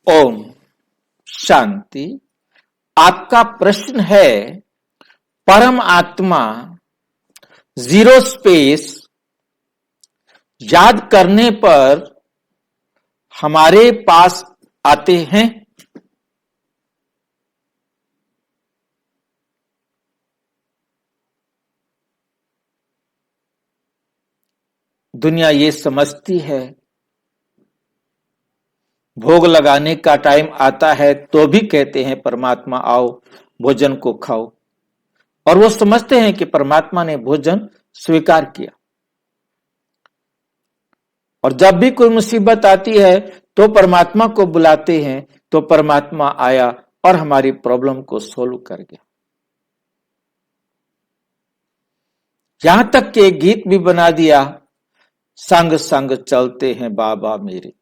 ओम शांति। आपका प्रश्न है, परम आत्मा जीरो स्पेस याद करने पर हमारे पास आते हैं? दुनिया ये समझती है भोग लगाने का टाइम आता है तो भी कहते हैं परमात्मा आओ भोजन को खाओ, और वो समझते हैं कि परमात्मा ने भोजन स्वीकार किया। और जब भी कोई मुसीबत आती है तो परमात्मा को बुलाते हैं तो परमात्मा आया और हमारी प्रॉब्लम को सोल्व कर गया। यहां तक कि गीत भी बना दिया, संग संग चलते हैं बाबा मेरे।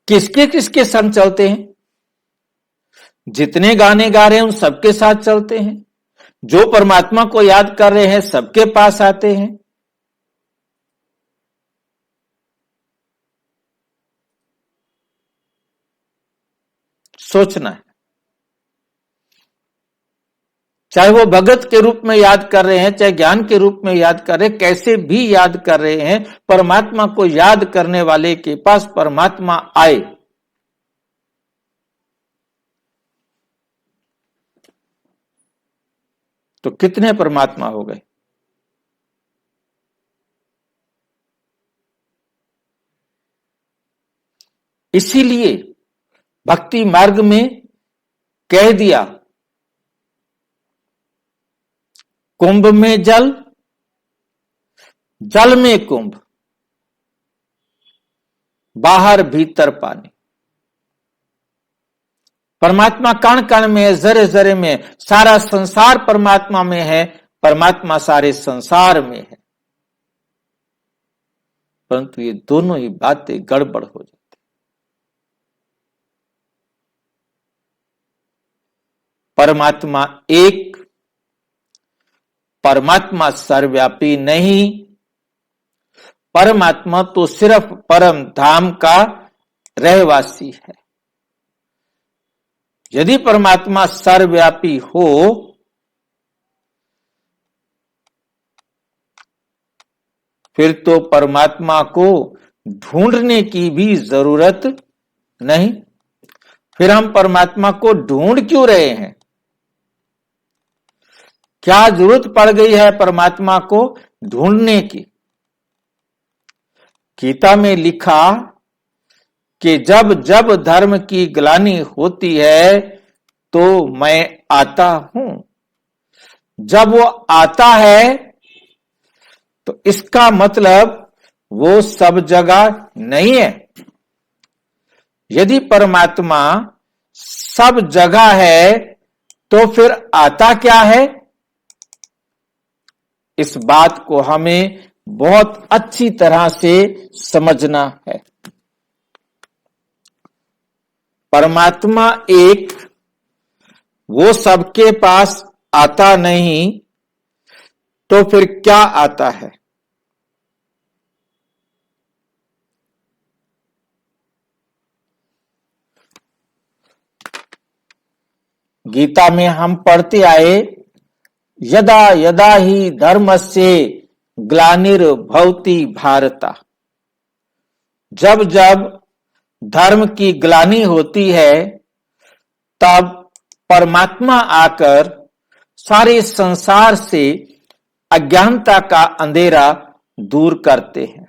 किसके किसके संग चलते हैं? जितने गाने गा रहे हैं उन सबके साथ चलते हैं। जो परमात्मा को याद कर रहे हैं सबके पास आते हैं। सोचना है, चाहे वो भगत के रूप में याद कर रहे हैं, चाहे ज्ञान के रूप में याद कर रहे हैं, कैसे भी याद कर रहे हैं, परमात्मा को याद करने वाले के पास परमात्मा आए। तो कितने परमात्मा हो गए? इसीलिए भक्ति मार्ग में कह दिया, कुंभ में जल, जल में कुंभ, बाहर भीतर पानी। परमात्मा कण कण में है, जरे जरे में, सारा संसार परमात्मा में है, परमात्मा सारे संसार में है। परंतु ये दोनों ही बातें गड़बड़ हो जाती। परमात्मा एक, परमात्मा सर्वव्यापी नहीं। परमात्मा तो सिर्फ परम धाम का रहवासी है। यदि परमात्मा सर्वव्यापी हो फिर तो परमात्मा को ढूंढने की भी जरूरत नहीं। फिर हम परमात्मा को ढूंढ क्यों रहे हैं? क्या जरूरत पड़ गई है परमात्मा को ढूंढने की? गीता में लिखा कि जब जब धर्म की ग्लानि होती है तो मैं आता हूं। जब वो आता है तो इसका मतलब वो सब जगह नहीं है। यदि परमात्मा सब जगह है तो फिर आता क्या है? इस बात को हमें बहुत अच्छी तरह से समझना है। परमात्मा एक, वो सबके पास आता नहीं, तो फिर क्या आता है? गीता में हम पढ़ते आए, यदा यदा ही धर्मस्य ग्लानिर्भवति भारत। जब जब धर्म की ग्लानि होती है तब परमात्मा आकर सारे संसार से अज्ञानता का अंधेरा दूर करते हैं।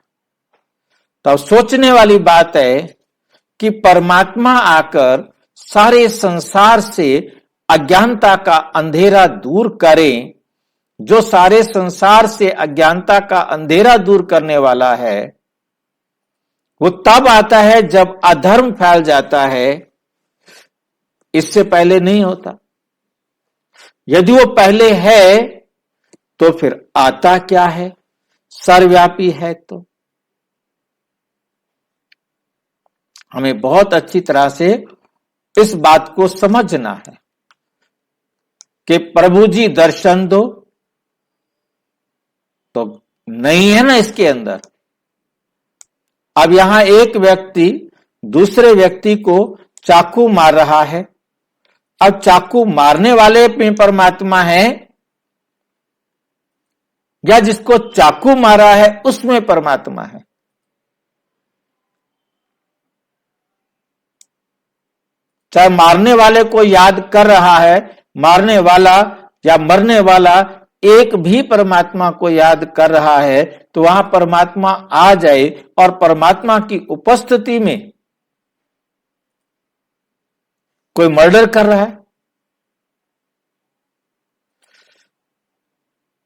तब सोचने वाली बात है कि परमात्मा आकर सारे संसार से अज्ञानता का अंधेरा दूर करें। जो सारे संसार से अज्ञानता का अंधेरा दूर करने वाला है वो तब आता है जब अधर्म फैल जाता है, इससे पहले नहीं होता। यदि वो पहले है तो फिर आता क्या है? सर्वव्यापी है। तो हमें बहुत अच्छी तरह से इस बात को समझना है कि प्रभु जी दर्शन दो, तो नहीं है ना इसके अंदर। अब यहां एक व्यक्ति दूसरे व्यक्ति को चाकू मार रहा है। अब चाकू मारने वाले में परमात्मा है या जिसको चाकू मारा है उसमें परमात्मा है? चाहे मारने वाले को याद कर रहा है, मारने वाला या मरने वाला एक भी परमात्मा को याद कर रहा है, तो वहां परमात्मा आ जाए और परमात्मा की उपस्थिति में कोई मर्डर कर रहा है,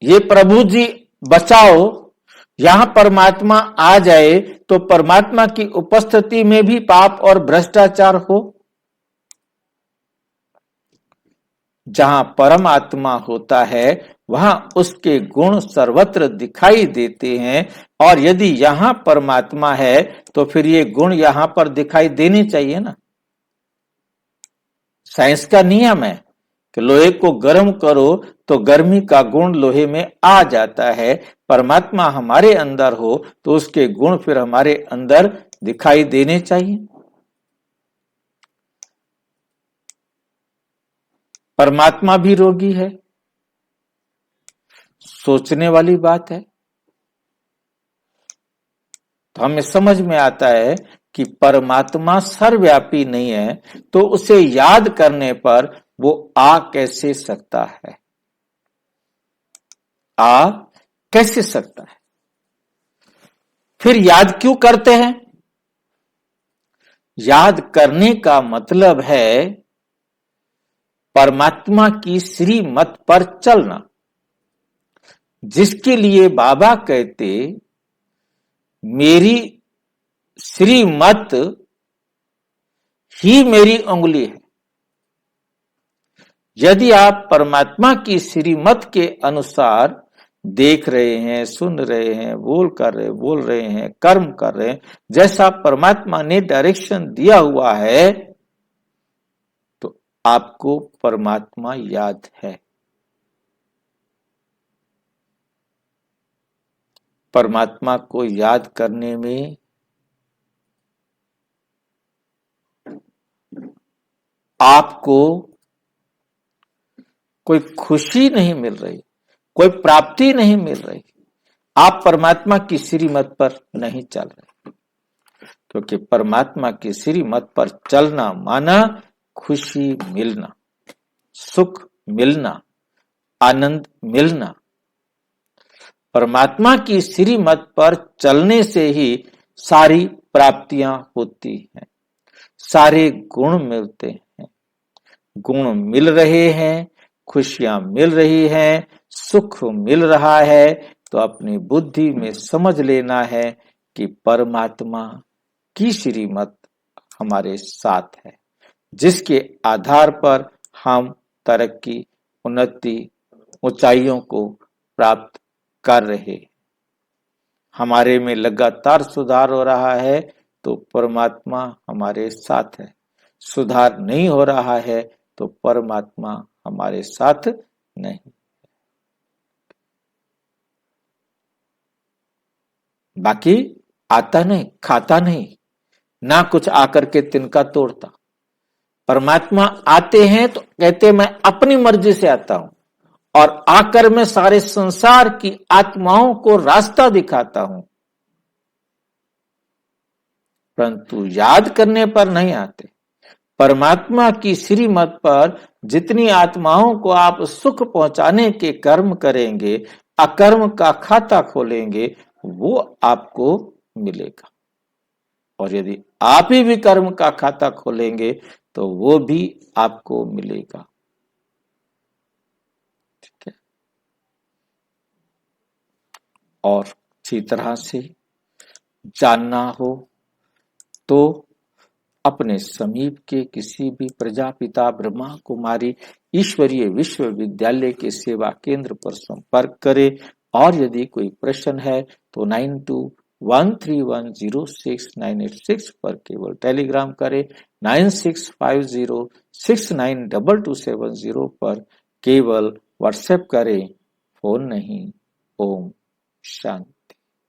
ये प्रभु जी बचाओ, यहां परमात्मा आ जाए तो परमात्मा की उपस्थिति में भी पाप और भ्रष्टाचार हो। जहां परमात्मा होता है वहां उसके गुण सर्वत्र दिखाई देते हैं, और यदि यहां परमात्मा है तो फिर ये गुण यहां पर दिखाई देने चाहिए ना। साइंस का नियम है कि लोहे को गर्म करो तो गर्मी का गुण लोहे में आ जाता है। परमात्मा हमारे अंदर हो तो उसके गुण फिर हमारे अंदर दिखाई देने चाहिए। परमात्मा भी रोगी है, सोचने वाली बात है। तो हमें समझ में आता है कि परमात्मा सर्वव्यापी नहीं है, तो उसे याद करने पर वो आ कैसे सकता है? आ कैसे सकता है? फिर याद क्यों करते हैं? याद करने का मतलब है परमात्मा की श्रीमत पर चलना, जिसके लिए बाबा कहते मेरी श्रीमत ही मेरी उंगली है। यदि आप परमात्मा की श्रीमत के अनुसार देख रहे हैं, सुन रहे हैं, बोल रहे हैं, कर्म कर रहे हैं, जैसा परमात्मा ने डायरेक्शन दिया हुआ है, तो आपको परमात्मा याद है। परमात्मा को याद करने में आपको कोई खुशी नहीं मिल रही, कोई प्राप्ति नहीं मिल रही, आप परमात्मा की श्रीमत पर नहीं चल रहे। क्योंकि परमात्मा की श्रीमत पर चलना माना खुशी मिलना, सुख मिलना, आनंद मिलना। परमात्मा की श्रीमत पर चलने से ही सारी प्राप्तियां होती हैं, सारे गुण मिलते हैं। गुण मिल रहे हैं, खुशियां मिल रही हैं, सुख मिल रहा है, तो अपनी बुद्धि में समझ लेना है कि परमात्मा की श्रीमत हमारे साथ है, जिसके आधार पर हम तरक्की, उन्नति, ऊंचाइयों को प्राप्त कर रहे। हमारे में लगातार सुधार हो रहा है तो परमात्मा हमारे साथ है, सुधार नहीं हो रहा है तो परमात्मा हमारे साथ नहीं। बाकी आता नहीं, खाता नहीं, ना कुछ आकर के तिनका तोड़ता। परमात्मा आते हैं तो कहते मैं अपनी मर्जी से आता हूं और आकर मैं सारे संसार की आत्माओं को रास्ता दिखाता हूं, परंतु याद करने पर नहीं आते। परमात्मा की श्रीमत पर जितनी आत्माओं को आप सुख पहुंचाने के कर्म करेंगे, अकर्म का खाता खोलेंगे, वो आपको मिलेगा। और यदि आप ही भी कर्म का खाता खोलेंगे तो वो भी आपको मिलेगा। ठीक है। और अच्छी तरह से जानना हो तो अपने समीप के किसी भी प्रजापिता ब्रह्मा कुमारी ईश्वरीय विश्वविद्यालय के सेवा केंद्र पर संपर्क करें। और यदि कोई प्रश्न है तो 9213106986 पर केवल टेलीग्राम करें, 9650692270 पर केवल व्हाट्सएप करें, फोन नहीं। ओम शांति।